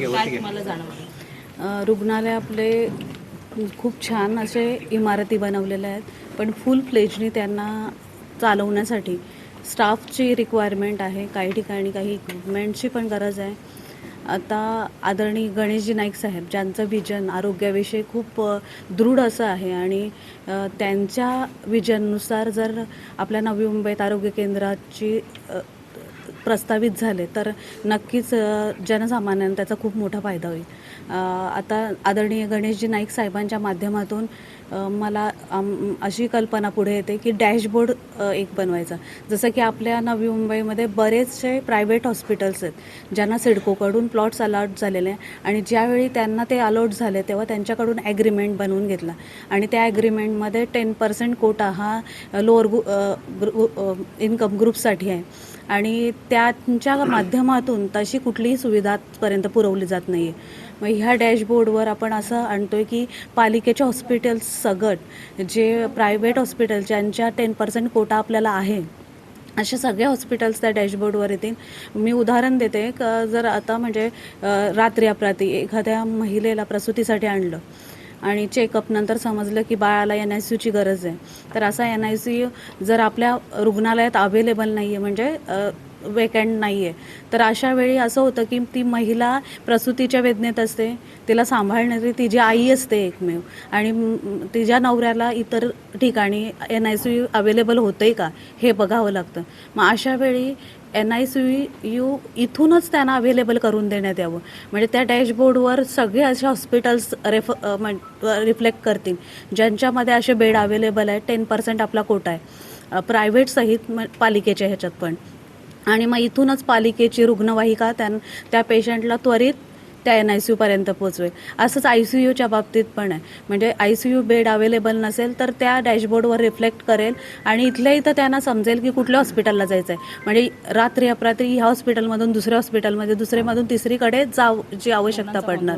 काय तुम्हाला जाणवलं? रुग्णालय आपले खूप छान असे इमारती बनवलेल्या आहेत, पण फुल फ्लेजनी त्यांना चालवण्यासाठी स्टाफची रिक्वायरमेंट आहे. काही ठिकाणी काही इक्विपमेंटची पण गरज आहे. आता आदरणीय गणेशजी नाईक साहेब, ज्यांचं विजन आरोग्याविषयी खूप दृढ असं आहे आणि त्यांच्या विजननुसार जर आपल्या नवी मुंबईत आरोग्य केंद्राची प्रस्तावित झाले तर नक्कीच जनसामान्यांना त्याचा खूप मोठा फायदा होईल. आता आदरणीय गणेशजी नाईक साहेबांच्या माध्यमातून मला अशी कल्पना पुढे येते की डॅशबोर्ड एक बनवायचा. जसं की आपल्या नवी मुंबईमध्ये बरेचसे प्रायव्हेट हॉस्पिटल्स आहेत ज्यांना सिडकोकडून प्लॉट्स अलॉट झालेले आहे आणि ज्यावेळी त्यांना ते अलॉट झाले तेव्हा त्यांच्याकडून ॲग्रीमेंट बनवून घेतला आणि त्या ॲग्रीमेंटमध्ये 10% कोटा हा लोअर इन्कम ग्रुपसाठी आहे आणि त्यांच्या माध्यमातून तशी कुठलीही सुविधा आजपर्यंत पुरवली जात नाही आहे. मग ह्या डॅशबोर्डवर आपण असं आणतो की पालिकेचे हॉस्पिटल्स सगट जे प्रायव्हेट हॉस्पिटल ज्यांच्या 10% कोटा आपल्याला आहे असे सगळे हॉस्पिटल्स त्या डॅशबोर्डवर येतील. मी उदाहरण देते जर आता म्हणजे रात्री अपरात्री एखाद्या महिलेला प्रसूतीसाठी आणलं आणि चेकअप नंतर समजलं की बाळाला NICUची गरज आहे, तर असा NICU जर आपल्या रुग्णालयात अवेलेबल नाही आहे म्हणजे वेकंट नाही आहे, तर अशा वेळी असं होतं की ती महिला प्रसूतीच्या वेदनेत असते, तिला सांभाळणारी तिची आई असते एकमेव आणि तिच्या नवऱ्याला इतर ठिकाणी NICU अवेलेबल होतं आहे का हे बघावं लागतं. मग अशा वेळी NICU इथूनच त्यांना अवेलेबल करून देण्यात यावं. म्हणजे त्या डॅशबोर्डवर सगळे असे हॉस्पिटल्स रिफ्लेक्ट करतील ज्यांच्यामध्ये असे बेड अवेलेबल आहेत. 10% आपला कोटा आहे प्रायव्हेट सहित पालिकेच्या ह्याच्यात पण, आणि मग इथूनच पालिकेची रुग्णवाहिका त्या पेशंटला त्वरित त्या NICUपर्यंत पोचवेल. असंच ICUच्या बाबतीत पण आहे. म्हणजे ICU बेड अवेलेबल नसेल तर त्या डॅशबोर्डवर रिफ्लेक्ट करेल आणि इथल्या इथं त्यांना समजेल की कुठल्या हॉस्पिटलला जायचं आहे. म्हणजे रात्री अपरात्री ह्या हॉस्पिटलमधून दुसऱ्या हॉस्पिटलमध्ये, दुसरेमधून तिसरीकडे जावची आवश्यकता पडणार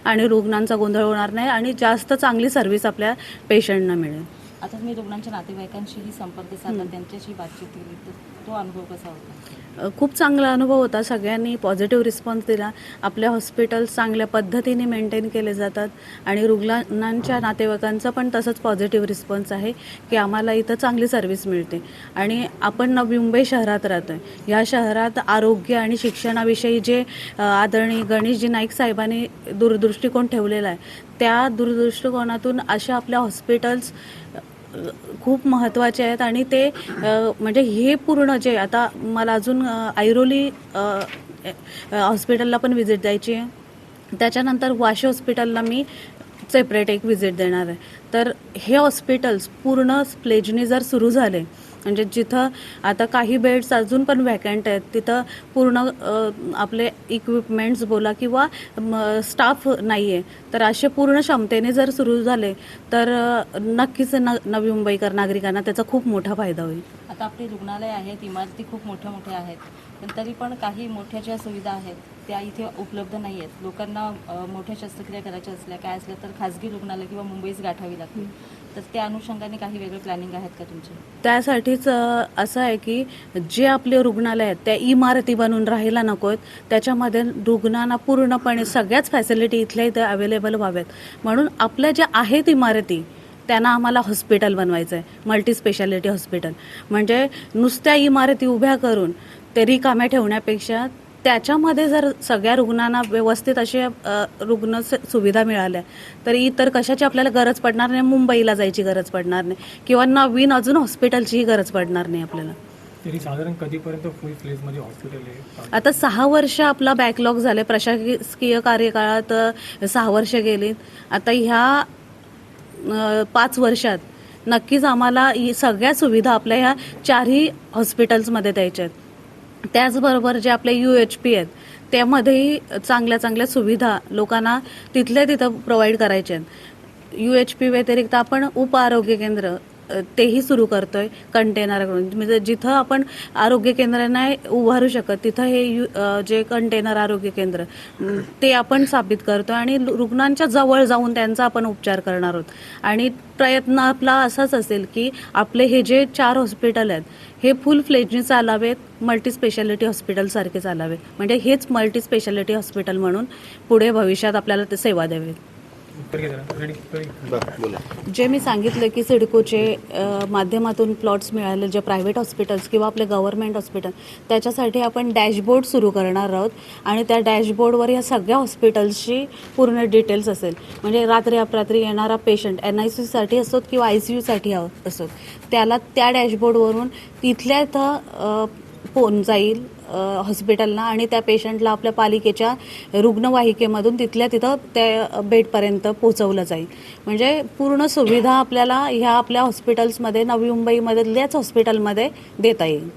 आणि रुग्णांचा गोंधळ होणार नाही आणि जास्त चांगली सर्व्हिस आपल्या पेशंटना मिळेल. आता तुम्ही रुग्णांच्या नातेवाईकांशीही संपर्क साधला, त्यांच्याशी बातचीत केली, तर तो अनुभव कसा होता? खूप चांगला अनुभव होता. सगळ्यांनी पॉझिटिव्ह रिस्पॉन्स दिला. आपल्या हॉस्पिटल्स चांगल्या पद्धतीने मेंटेन केले जातात आणि रुग्णांच्या नातेवाईकांचा पण तसंच पॉझिटिव्ह रिस्पॉन्स आहे की आम्हाला इथं चांगली सर्व्हिस मिळते. आणि आपण नवी मुंबई शहरात राहतो आहे. या शहरात आरोग्य आणि शिक्षणाविषयी जे आदरणीय गणेशजी नाईक साहेबांनी दूरदृष्टिकोन ठेवलेला आहे, त्या दूरदृष्टिकोनातून अशा आपल्या हॉस्पिटल्स खूप महत्त्वाचे आहेत आणि ते म्हणजे हे पूर्ण जे आता मला अजून ऐरोली हॉस्पिटलला पण व्हिजिट द्यायची आहे, त्याच्यानंतर वाशी हॉस्पिटलला मी सेपरेट एक व्हिजिट देणार आहे. तर हे हॉस्पिटल्स पूर्ण प्लेजनी जर सुरू झाले म्हणजे जिथं आता काही बेड्स अजून पण वॅकंट आहेत तिथं पूर्ण आपले इक्विपमेंट्स बोला किंवा स्टाफ नाही आहे, तर असे पूर्ण क्षमतेने जर सुरू झाले तर नक्कीच नवी मुंबईकर नागरिकांना त्याचा खूप मोठा फायदा होईल. आता आपली रुग्णालय आहेत, इमारती खूप मोठ्या मोठ्या आहेत, पण तरी पण काही मोठ्या ज्या सुविधा आहेत त्या इथे उपलब्ध नाही आहेत. लोकांना मोठ्या शस्त्रक्रिया करायच्या असल्या काय असल्या तर खाजगी रुग्णालय किंवा मुंबईच गाठावी लागते. तर त्या अनुषंगाने काही वेगळे प्लॅनिंग आहेत का तुमचे? त्यासाठीच असं आहे की जे आपले रुग्णालय आहेत त्या इमारती बनून राहायला नको आहेत, त्याच्यामध्ये रुग्णांना पूर्णपणे सगळ्याच फॅसिलिटी इथल्या इथे अवेलेबल व्हाव्यात. म्हणून आपल्या ज्या आहेत इमारती त्यांना आम्हाला हॉस्पिटल बनवायचं आहे, मल्टी स्पेशालिटी हॉस्पिटल. म्हणजे नुसत्या इमारती उभ्या करून ते रिकाम्या ठेवण्यापेक्षा त्याच्यामध्ये जर सगळ्या रुग्णांना व्यवस्थित अशा रुग्ण सुविधा मिळाल्या तर इतर कशाची आपल्याला गरज पडणार नाही, मुंबईला जायची गरज पडणार नाही किंवा नवीन अजून हॉस्पिटलचीही गरज पडणार नाही आपल्याला. तरी साधारण कधीपर्यंत फुल फ्लेजमध्ये हॉस्पिटल आहे? आता 6 वर्ष आपला बॅकलॉग झाले. प्रशासकीय कार्यकाळात 6 वर्ष गेलीत. आता ह्या 5 वर्षात नक्कीच आम्हाला ही सगळ्या सुविधा आपल्या ह्या 4ही हॉस्पिटल्समध्ये द्यायच्या आहेत. त्याचबरोबर जे आपले UHP आहेत त्यामध्येही चांगल्या चांगल्या सुविधा लोकांना तिथल्या तिथं प्रोव्हाइड करायच्या आहेत. UHP व्यतिरिक्त आपण उपआरोग्य केंद्र तेही सुरू करतोय कंटेनर करून. म्हणजे जिथं आपण आरोग्य केंद्र नाही उभारू शकत तिथं हे जे कंटेनर आरोग्य केंद्र ते आपण स्थापित करतो आणि रुग्णांच्या जवळ जाऊन त्यांचा आपण उपचार करणार आहोत. आणि प्रयत्न आपला असाच असेल की आपले हे जे 4 हॉस्पिटल आहेत हे फुल फ्लेजनी चालावेत, मल्टी स्पेशालिटी हॉस्पिटलसारखे चालावेत. म्हणजे हेच मल्टी स्पेशालिटी हॉस्पिटल म्हणून पुढे भविष्यात आपल्याला ते सेवा द्यावेत. उत्तर घे जरा. रेडी? बोला. जे मी सांगितलं की सिडकोचे माध्यमातून प्लॉट्स मिळाले जे प्रायव्हेट हॉस्पिटल्स किंवा आपले गव्हर्नमेंट हॉस्पिटल त्याच्यासाठी आपण डॅशबोर्ड सुरू करणार आहोत आणि त्या डॅशबोर्डवर या सगळ्या हॉस्पिटल्सची पूर्ण डिटेल्स असेल. म्हणजे रात्री अपरात्री येणारा पेशंट NICUसाठी असोत किंवा ICUसाठी असोत त्याला त्या डॅशबोर्डवरून तिथल्या इथं फोन जाईल हॉस्पिटलला आणि त्या पेशंटला आपल्या पालिकेच्या रुग्णवाहिकेमधून तिथल्या तिथं त्या बेडपर्यंत पोहोचवलं जाईल. म्हणजे पूर्ण सुविधा आपल्याला ह्या आपल्या हॉस्पिटल्समध्ये नवी मुंबईमधल्याच हॉस्पिटलमध्ये देता येईल.